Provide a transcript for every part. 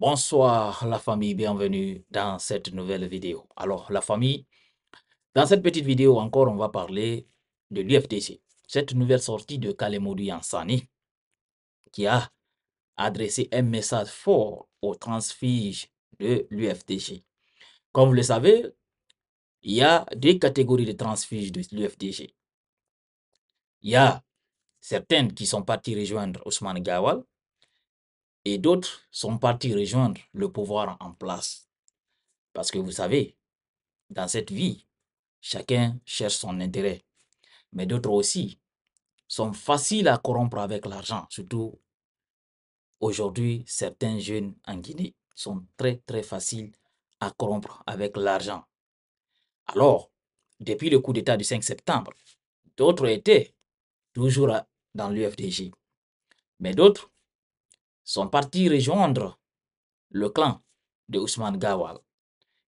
Bonsoir la famille, bienvenue dans cette nouvelle vidéo. Alors la famille, dans cette petite vidéo encore, on va parler de l'UFDG. Cette nouvelle sortie de Kalemodou Yansani qui a adressé un message fort aux transfuges de l'UFDG. Comme vous le savez, il y a deux catégories de transfuges de l'UFDG. Il y a certaines qui sont parties rejoindre Ousmane Gawal et d'autres sont partis rejoindre le pouvoir en place. Parce que vous savez, dans cette vie, chacun cherche son intérêt, mais d'autres aussi sont faciles à corrompre avec l'argent. Surtout aujourd'hui, certains jeunes en Guinée sont très faciles à corrompre avec l'argent. Alors, depuis le coup d'État du 5 septembre, d'autres étaient toujours dans l'UFDG, mais d'autres sont partis rejoindre le clan de Ousmane Gawal.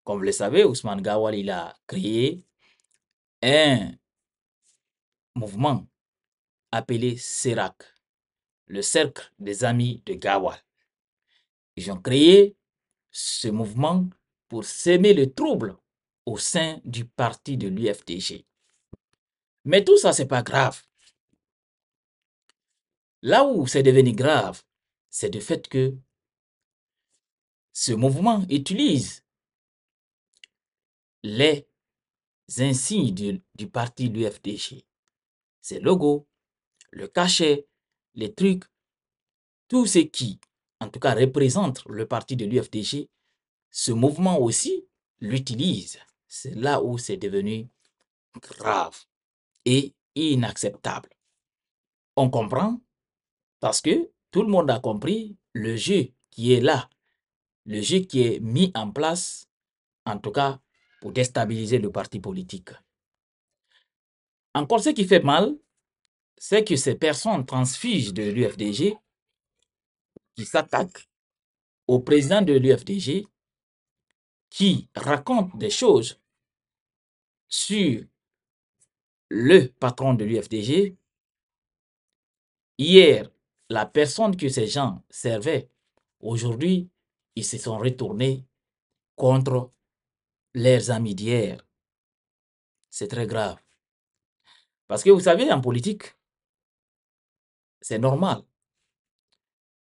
Comme vous le savez, Ousmane Gawal, il a créé un mouvement appelé CERAC, le Cercle des Amis de Gawal. Ils ont créé ce mouvement pour semer le trouble au sein du parti de l'UFDG. Mais tout ça, c'est pas grave. Là où c'est devenu grave, c'est le fait que ce mouvement utilise les insignes du parti de l'UFDG. Ses logos, le cachet, les trucs, tout ce qui, en tout cas, représente le parti de l'UFDG, ce mouvement aussi l'utilise. C'est là où c'est devenu grave et inacceptable. On comprend parce que tout le monde a compris le jeu qui est là, le jeu qui est mis en place, en tout cas pour déstabiliser le parti politique. Encore ce qui fait mal, c'est que ces personnes transfuges de l'UFDG qui s'attaquent au président de l'UFDG, qui raconte des choses sur le patron de l'UFDG. Hier, la personne que ces gens servaient, aujourd'hui, ils se sont retournés contre leurs amis d'hier. C'est très grave. Parce que vous savez, en politique, c'est normal.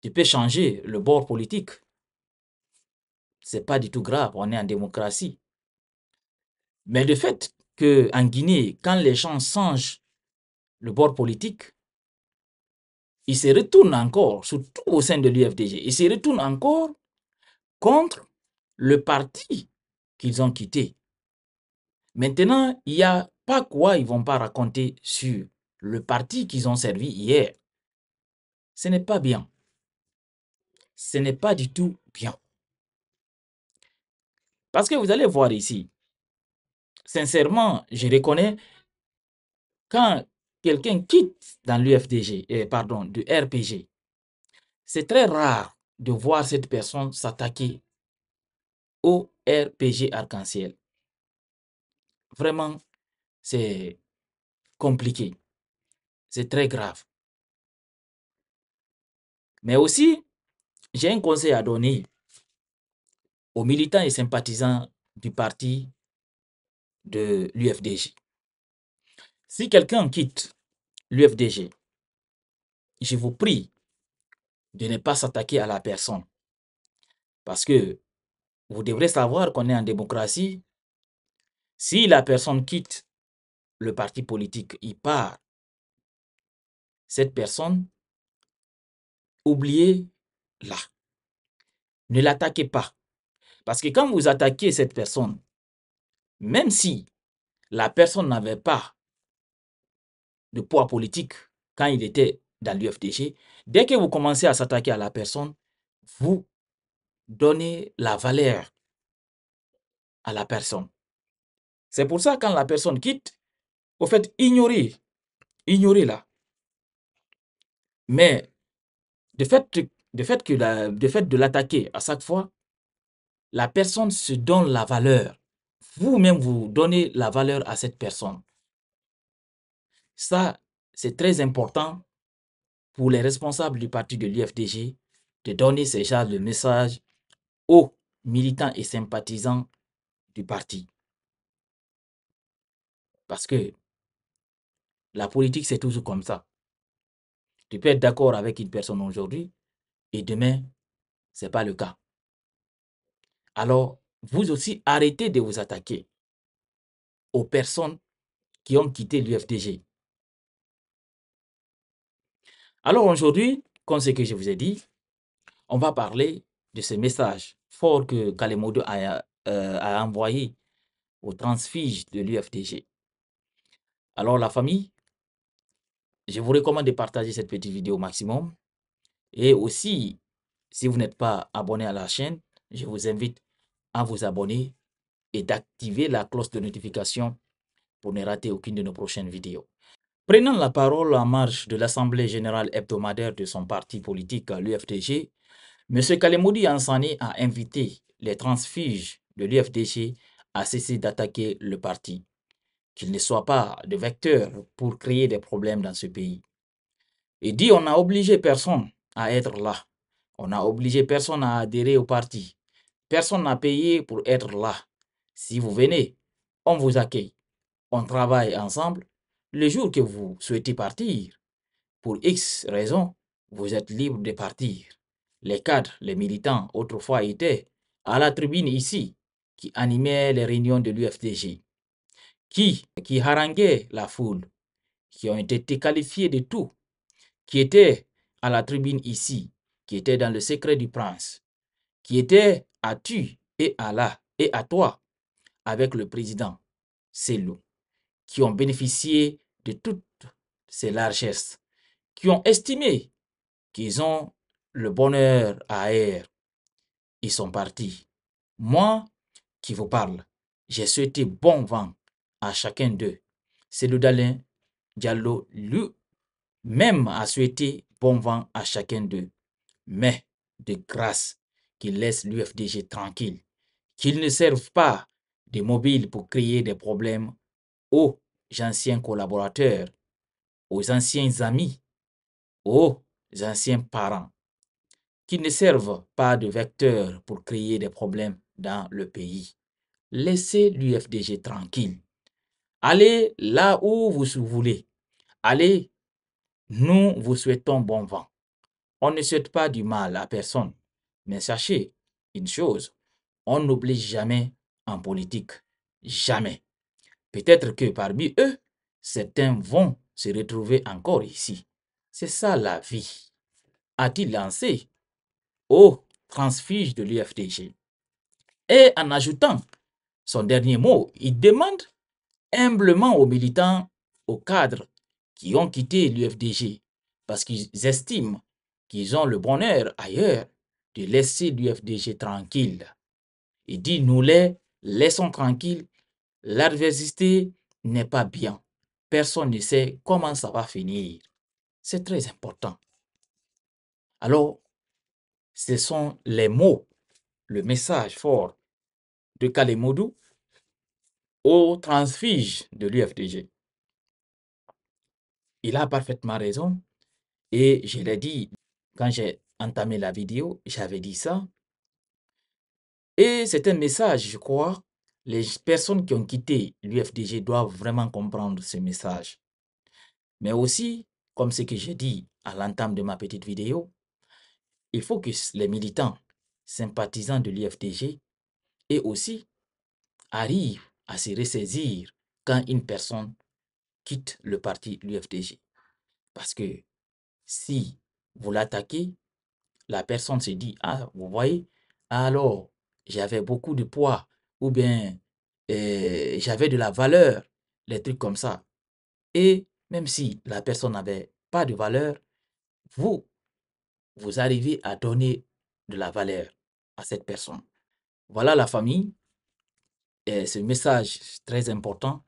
Tu peux changer le bord politique. C'est pas du tout grave, on est en démocratie. Mais le fait qu'en Guinée, quand les gens changent le bord politique, ils se retournent encore, surtout au sein de l'UFDG, ils se retournent encore contre le parti qu'ils ont quitté. Maintenant, il n'y a pas quoi ils ne vont pas raconter sur le parti qu'ils ont servi hier. Ce n'est pas bien. Ce n'est pas du tout bien. Parce que vous allez voir ici, sincèrement, je reconnais, quand quelqu'un quitte dans l'UFDG, pardon, du RPG, c'est très rare de voir cette personne s'attaquer au RPG Arc-en-Ciel. Vraiment, c'est compliqué. C'est très grave. Mais aussi, j'ai un conseil à donner aux militants et sympathisants du parti de l'UFDG. Si quelqu'un quitte l'UFDG, je vous prie de ne pas s'attaquer à la personne. Parce que vous devrez savoir qu'on est en démocratie. Si la personne quitte le parti politique, il part, cette personne, oubliez-la. Ne l'attaquez pas. Parce que quand vous attaquez cette personne, même si la personne n'avait pas de poids politique quand il était dans l'UFDG, dès que vous commencez à s'attaquer à la personne, vous donnez la valeur à la personne. C'est pour ça, quand la personne quitte, au fait, ignorez-la. Mais de fait de l'attaquer à chaque fois, la personne se donne la valeur. Vous-même, vous donnez la valeur à cette personne. Ça, c'est très important pour les responsables du parti de l'UFDG de donner ce genre de message aux militants et sympathisants du parti. Parce que la politique, c'est toujours comme ça. Tu peux être d'accord avec une personne aujourd'hui et demain, ce n'est pas le cas. Alors, vous aussi, arrêtez de vous attaquer aux personnes qui ont quitté l'UFDG. Alors aujourd'hui, comme ce que je vous ai dit, on va parler de ce message fort que Kalemodo a envoyé aux transfuges de l'UFDG. Alors la famille, je vous recommande de partager cette petite vidéo au maximum. Et aussi, si vous n'êtes pas abonné à la chaîne, je vous invite à vous abonner et d'activer la cloche de notification pour ne rater aucune de nos prochaines vidéos. Prenant la parole en marge de l'Assemblée générale hebdomadaire de son parti politique, l'UFDG, M. Kalemodu Ansani a invité les transfuges de l'UFDG à cesser d'attaquer le parti, qu'ils ne soient pas de vecteurs pour créer des problèmes dans ce pays. Il dit on n'a obligé personne à être là, on n'a obligé personne à adhérer au parti, personne n'a payé pour être là. Si vous venez, on vous accueille, on travaille ensemble. Le jour que vous souhaitez partir, pour X raisons, vous êtes libre de partir. Les cadres, les militants, autrefois étaient à la tribune ici, qui animaient les réunions de l'UFDG, qui haranguaient la foule, qui ont été qualifiés de tout, qui étaient à la tribune ici, qui étaient dans le secret du prince, qui étaient à tu et à la et à toi avec le président Selou, qui ont bénéficié de toutes ces largesses, qui ont estimé qu'ils ont le bonheur à air. Ils sont partis. Moi qui vous parle, j'ai souhaité bon vent à chacun d'eux. C'est le Dalin Diallo lui-même a souhaité bon vent à chacun d'eux. Mais de grâce, qu'ils laissent l'UFDG tranquille, qu'ils ne servent pas de mobile pour créer des problèmes aux anciens collaborateurs, aux anciens amis, aux anciens parents, qui ne servent pas de vecteurs pour créer des problèmes dans le pays. Laissez l'UFDG tranquille. Allez là où vous voulez. Allez, nous vous souhaitons bon vent. On ne souhaite pas du mal à personne. Mais sachez une chose, on n'oblige jamais en politique. Jamais. Peut-être que parmi eux, certains vont se retrouver encore ici. C'est ça la vie, a-t-il lancé au transfuge de l'UFDG. Et en ajoutant son dernier mot, il demande humblement aux militants, aux cadres qui ont quitté l'UFDG, parce qu'ils estiment qu'ils ont le bonheur ailleurs, de laisser l'UFDG tranquille. Il dit, nous les laissons tranquilles, l'adversité n'est pas bien. Personne ne sait comment ça va finir. C'est très important. Alors, ce sont les mots, le message fort de Kalemodu au transfuge de l'UFDG. Il a parfaitement raison et je l'ai dit quand j'ai entamé la vidéo, j'avais dit ça. Et c'est un message, je crois, les personnes qui ont quitté l'UFDG doivent vraiment comprendre ce message. Mais aussi, comme ce que j'ai dit à l'entame de ma petite vidéo, il faut que les militants sympathisants de l'UFDG et aussi arrivent à se ressaisir quand une personne quitte le parti l'UFDG. Parce que si vous l'attaquez, la personne se dit, ah, vous voyez, alors j'avais beaucoup de poids ou bien j'avais de la valeur, les trucs comme ça. Et même si la personne n'avait pas de valeur, vous, vous arrivez à donner de la valeur à cette personne. Voilà la famille, et ce message très important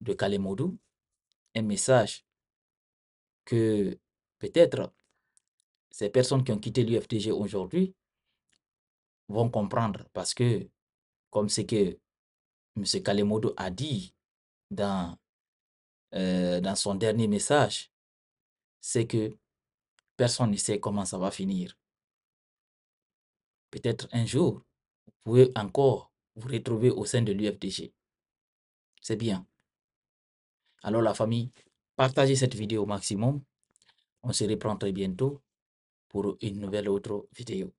de Kalemodu, un message que peut-être ces personnes qui ont quitté l'UFDG aujourd'hui vont comprendre parce que, comme ce que M. Kalemodo a dit dans son dernier message, c'est que personne ne sait comment ça va finir. Peut-être un jour, vous pouvez encore vous retrouver au sein de l'UFDG. C'est bien. Alors la famille, partagez cette vidéo au maximum. On se reprend très bientôt pour une nouvelle autre vidéo.